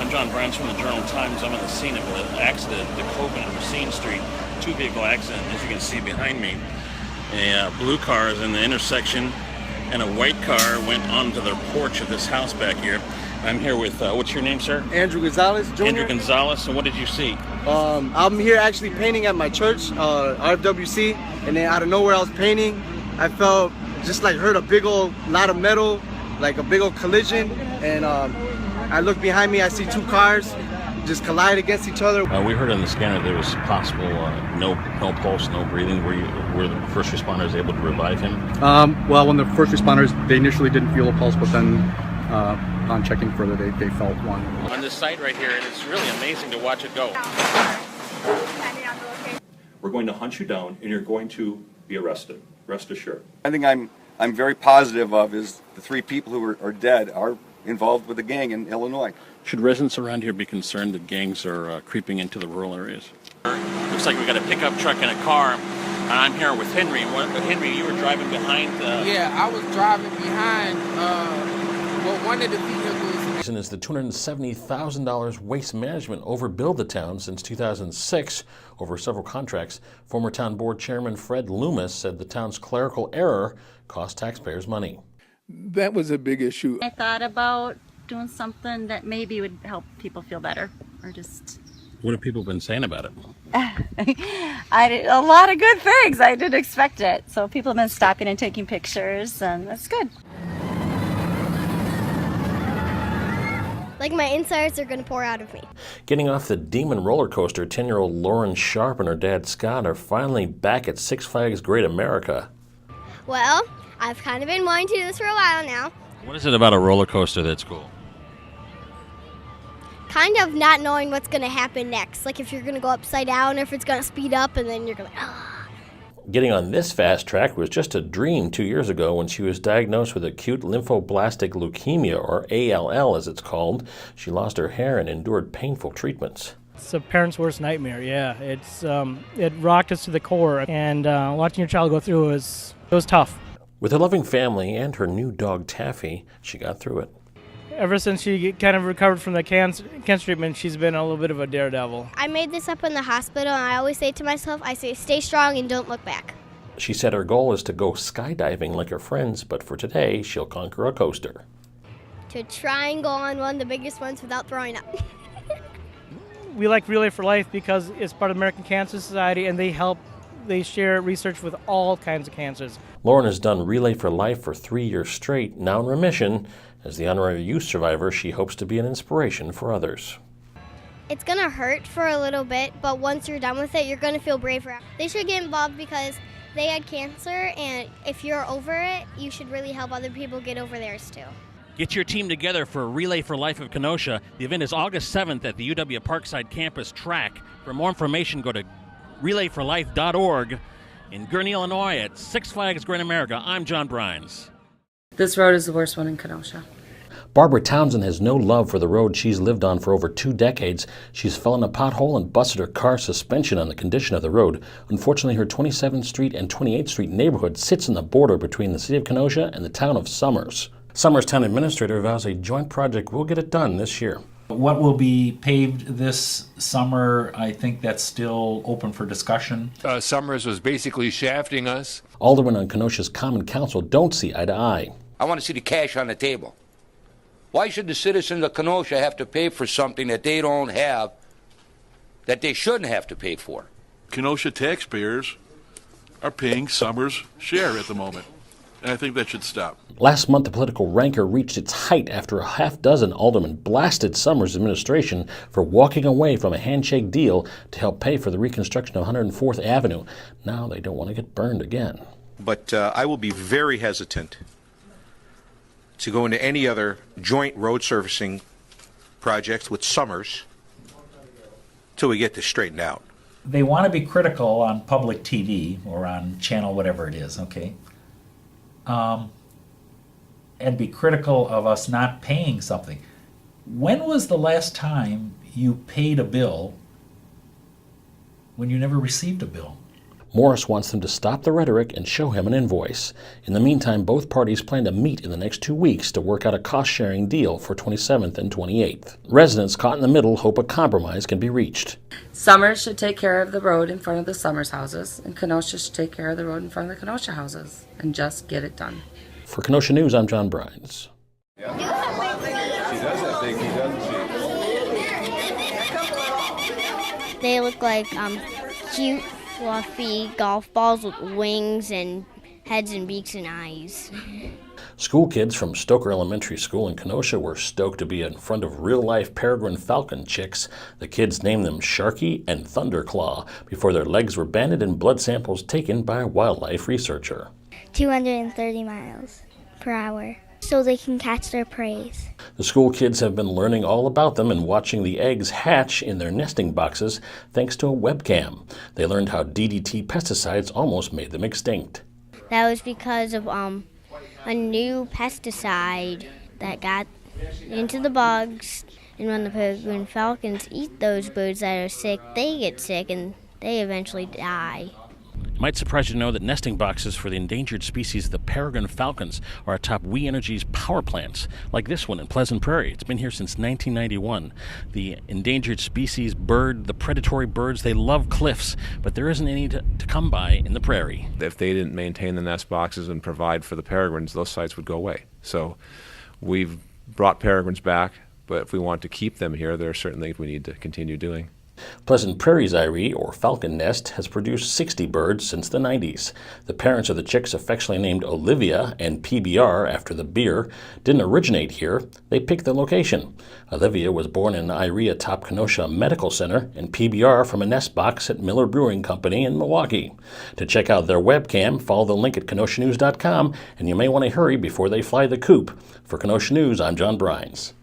I'm Jon Brines from the Journal-Times. I'm at the scene of an accident at Dakota and Racine Street, two-vehicle accident. As you can see behind me, a blue car is in the intersection, and a white car went onto the porch of this house back here. I'm here with, what's your name, sir? Andrew Gonzalez, Jr. Andrew Gonzalez. And what did you see? I'm here actually painting at my church, RFWC, and then out of nowhere I was painting. I felt just like heard a big old lot of metal, like a big old collision, and I look behind me, I see two cars just collide against each other. We heard on the scanner there was possible no pulse, no breathing. Were the first responders able to revive him? Well, when the first responders, they initially didn't feel a pulse, but then on checking further, they felt one. On this site right here, and it's really amazing to watch it go. We're going to hunt you down, and you're going to be arrested. Rest assured. I think I'm very positive of is the three people who are dead are involved with the gang in Illinois. Should residents around here be concerned that gangs are creeping into the rural areas? Looks like we got a pickup truck and a car, and I'm here with Henry. Henry, you were driving behind. Yeah, I was driving behind one of the vehicles. Is the $270,000 waste management overbilled the town since 2006 over several contracts. Former town board chairman Fred LOOMIS said the town's clerical error cost taxpayers money. That was a big issue. I thought about doing something that maybe would help people feel better, or just... What have people been saying about it? A lot of good things. I didn't expect it. So people have been stopping and taking pictures, and that's good. Like my insides are going to pour out of me. Getting off the Demon roller coaster, 10-year-old Lauren Sharp and her dad Scott are finally back at Six Flags Great America. Well, I've kind of been wanting to do this for a while now. What is it about a roller coaster that's cool? Kind of not knowing what's going to happen next. Like if you're going to go upside down or if it's going to speed up and then you're going to Getting on this fast track was just a dream 2 years ago when she was diagnosed with acute lymphoblastic leukemia, or ALL as it's called. She lost her hair and endured painful treatments. It's a parent's worst nightmare, yeah. It rocked us to the core, and watching your child go through it was tough. With her loving family and her new dog Taffy, she got through it. Ever since she kind of recovered from the cancer treatment, she's been a little bit of a daredevil. I made this up in the hospital, and I always say to myself, I say, stay strong and don't look back. She said her goal is to go skydiving like her friends, but for today, she'll conquer a coaster. To try and go on one of the biggest ones without throwing up. We like Relay for Life because it's part of the American Cancer Society, and they share research with all kinds of cancers. Lauren has done Relay for Life for 3 years straight, now in remission. As the honorary youth survivor, she hopes to be an inspiration for others. It's going to hurt for a little bit, but once you're done with it, you're going to feel braver. They should get involved because they had cancer, and if you're over it, you should really help other people get over theirs too. Get your team together for Relay for Life of Kenosha. The event is August 7th at the UW Parkside Campus track. For more information, go to relayforlife.org. In Gurnee, Illinois, at Six Flags Great America, I'm Jon Brines. This road is the worst one in Kenosha. Barbara Townsend has no love for the road she's lived on for over 2 decades. She's fell in a pothole and busted her car's suspension on the condition of the road. Unfortunately, her 27th Street and 28th Street neighborhood sits on the border between the city of Kenosha and the town of Summers. Summers Town Administrator vows a joint project will get it done this year. What will be paved this summer, I think that's still open for discussion. Summers was basically shafting us. Aldermen on Kenosha's Common Council don't see eye to eye. I want to see the cash on the table. Why should the citizens of Kenosha have to pay for something that they don't have, that they shouldn't have to pay for? Kenosha taxpayers are paying Summers' share at the moment, and I think that should stop. Last month, the political rancor reached its height after a half-dozen aldermen blasted Summers' administration for walking away from a handshake deal to help pay for the reconstruction of 104th Avenue. Now they don't want to get burned again. But I will be very hesitant to go into any other joint road surfacing projects with Summers till we get this straightened out. They want to be critical on public TV or on channel whatever it is, okay? And be critical of us not paying something. When was the last time you paid a bill when you never received a bill? Morris wants them to stop the rhetoric and show him an invoice. In the meantime, both parties plan to meet in the next 2 weeks to work out a cost-sharing deal for 27th and 28th. Residents caught in the middle hope a compromise can be reached. Summers should take care of the road in front of the Summers houses, and Kenosha should take care of the road in front of the Kenosha houses, and just get it done. For Kenosha News, I'm Jon Brines. She does have big feet, doesn't she? They look like cute, fluffy golf balls with wings and heads and beaks and eyes. School kids from Stoker Elementary School in Kenosha were stoked to be in front of real-life peregrine falcon chicks. The kids named them Sharky and Thunderclaw before their legs were banded and blood samples taken by a wildlife researcher. 230 miles per hour, so they can catch their prey. The school kids have been learning all about them and watching the eggs hatch in their nesting boxes thanks to a webcam. They learned how DDT pesticides almost made them extinct. That was because of a new pesticide that got into the bugs, and when the peregrine falcons eat those birds that are sick, they get sick and they eventually die. It might surprise you to know that nesting boxes for the endangered species, the peregrine falcons, are atop We Energy's power plants, like this one in Pleasant Prairie. It's been here since 1991. The endangered species bird, the predatory birds, they love cliffs, but there isn't any to come by in the prairie. If they didn't maintain the nest boxes and provide for the peregrines, those sites would go away. So we've brought peregrines back, but if we want to keep them here, there are certain things we need to continue doing. Pleasant Prairie's eyrie, or falcon nest, has produced 60 birds since the 90s. The parents of the chicks, affectionately named Olivia and PBR after the beer, didn't originate here. They picked the location. Olivia was born in an eyrie atop Kenosha Medical Center, and PBR from a nest box at Miller Brewing Company in Milwaukee. To check out their webcam, follow the link at KenoshaNews.com, and you may want to hurry before they fly the coop. For Kenosha News, I'm Jon Brines.